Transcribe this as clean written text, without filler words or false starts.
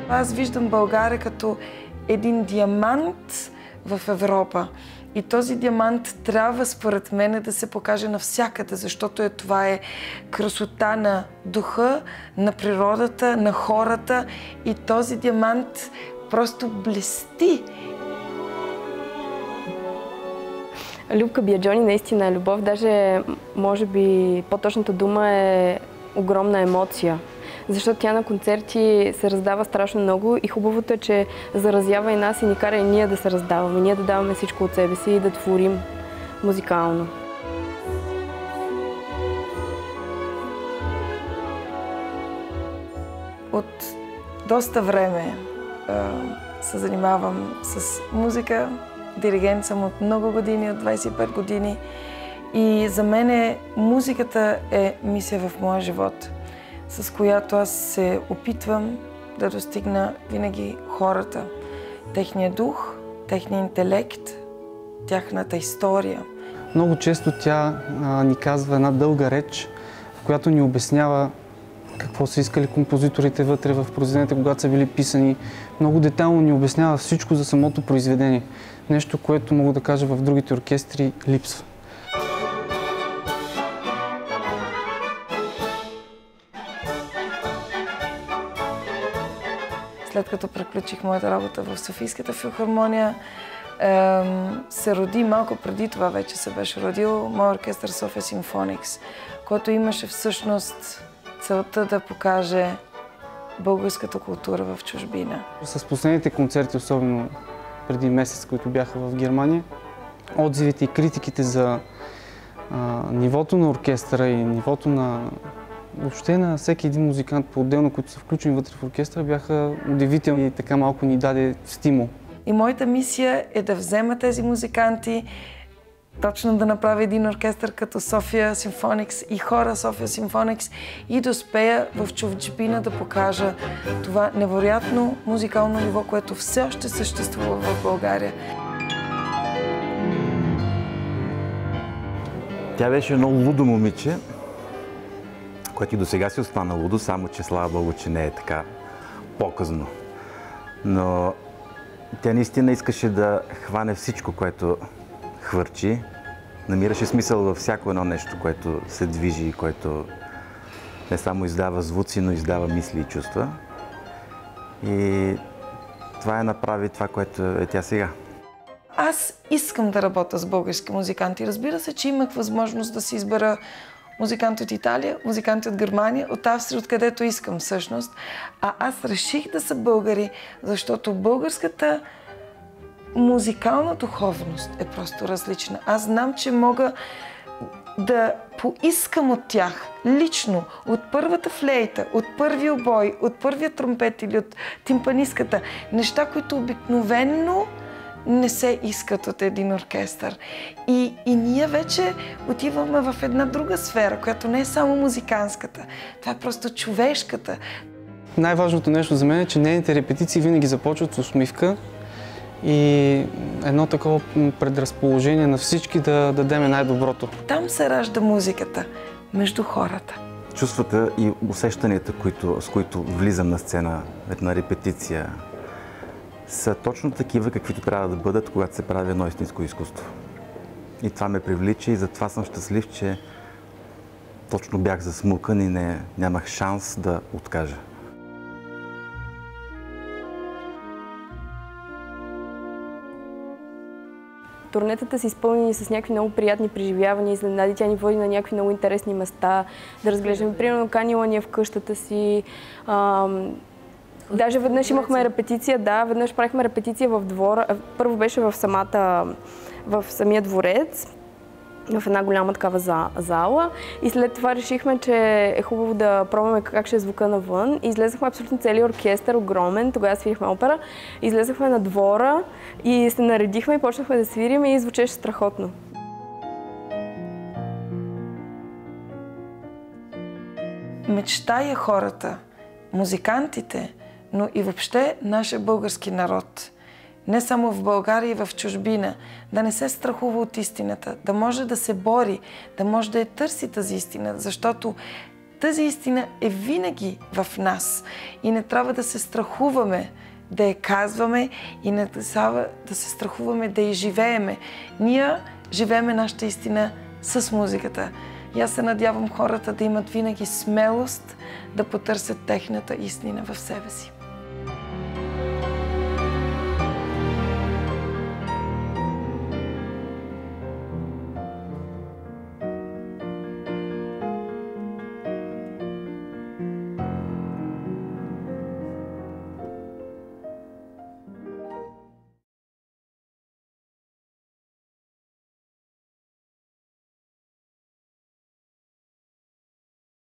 Аз виждам България като един диамант в Европа. И този диамант трябва, според мен, да се покаже навсякъде, защото това е красота на духа, на природата, на хората. И този диамант просто блести. Любка Биаджони наистина е любов. Даже, може би, по-точната дума е огромна емоция. Защото тя на концерти се раздава страшно много и хубавото е, че заразява и нас и ни кара и ние да се раздаваме, ние да даваме всичко от себе си и да творим музикално. От доста време се занимавам с музика. Диригент съм от много години, от 25 години. И за мен музиката е мисия в моя живот, с която аз се опитвам да достигна винаги хората. Техния дух, техния интелект, тяхната история. Много често тя ни казва една дълга реч, в която ни обяснява какво са искали композиторите вътре в произведенията, когато са били писани. Много детайлно ни обяснява всичко за самото произведение. Нещо, което мога да кажа в другите оркестри липсва. След като приключих моята работа в Софийската филхармония, се роди, малко преди това вече се беше родил, мой оркестър София Симфоникс, който имаше всъщност целта да покаже българската култура в чужбина. С последните концерти, особено преди месец, които бяха в Германия, отзивите и критиките за нивото на оркестъра и нивото на въобще на всеки един музикант по-отделно, които са включени вътре в оркестъра, бяха удивителни и така малко ни даде стимул. И моята мисия е да взема тези музиканти, точно да направя един оркестър като София Симфоникс и хора София Симфоникс и да успея в чужбина да покажа това невероятно музикално ниво, което все още съществува в България. Тя беше едно лудо момиче, което и до сега си остана лудо, само че слава Богу, че не е така по-късно. Но тя наистина искаше да хване всичко, което хвърчи. Намираше смисъл във всяко едно нещо, което се движи, което не само издава звуци, но издава мисли и чувства. И това направи това, което е тя сега. Аз искам да работя с български музиканти. Разбира се, че имах възможност да си избера музиканти от Италия, музиканти от Германия, от Австрия, откъдето искам всъщност. А аз реших да са българи, защото българската музикална духовност е просто различна. Аз знам, че мога да поискам от тях лично, от първата флейта, от първия обой, от първия тромпет или от тимпанистката, неща, които обикновенно не се искат от един оркестър. И ние вече отиваме в една друга сфера, която не е само музиканската. Това е просто човешката. Най-важното нещо за мен е, че нейните репетиции винаги започват с усмивка и едно такова предразположение на всички да дадем най-доброто. Там се ражда музиката, между хората. Чувствата и усещанията, с които влизам на сцена на репетиция, са точно такива, каквито трябва да бъдат, когато се прави едно истинско изкуство. И това ме привлича и затова съм щастлив, че точно бях засмукан и нямах шанс да откажа. Турнетата са изпълнени с някакви много приятни преживявания, изненади. Тя ни води на някакви много интересни места, да разглеждаме. Примерно, канила ни е в къщата си. Даже веднъж имахме репетиция, веднъж правихме репетиция в двора. Първо беше в самия дворец, в една голяма такава зала. И след това решихме, че е хубаво да пробваме как ще е звука навън. И излезахме абсолютно целият оркестър, огромен, тогава свирихме опера. Излезахме на двора и се наредихме и почнахме да свирим и звучеше страхотно. Мечтая хората, музикантите, но и въобще нашия български народ. Не само в България и в чужбина, да не се страхува от истината, да може да се бори, да може да я търси тази истина, защото тази истина е винаги в нас и не трябва да се страхуваме да я казваме и не трябва да се страхуваме да я живееме. Ние живееме нашата истина с музиката. И аз се надявам хората да имат винаги смелост да потърсят техната истина в себе си.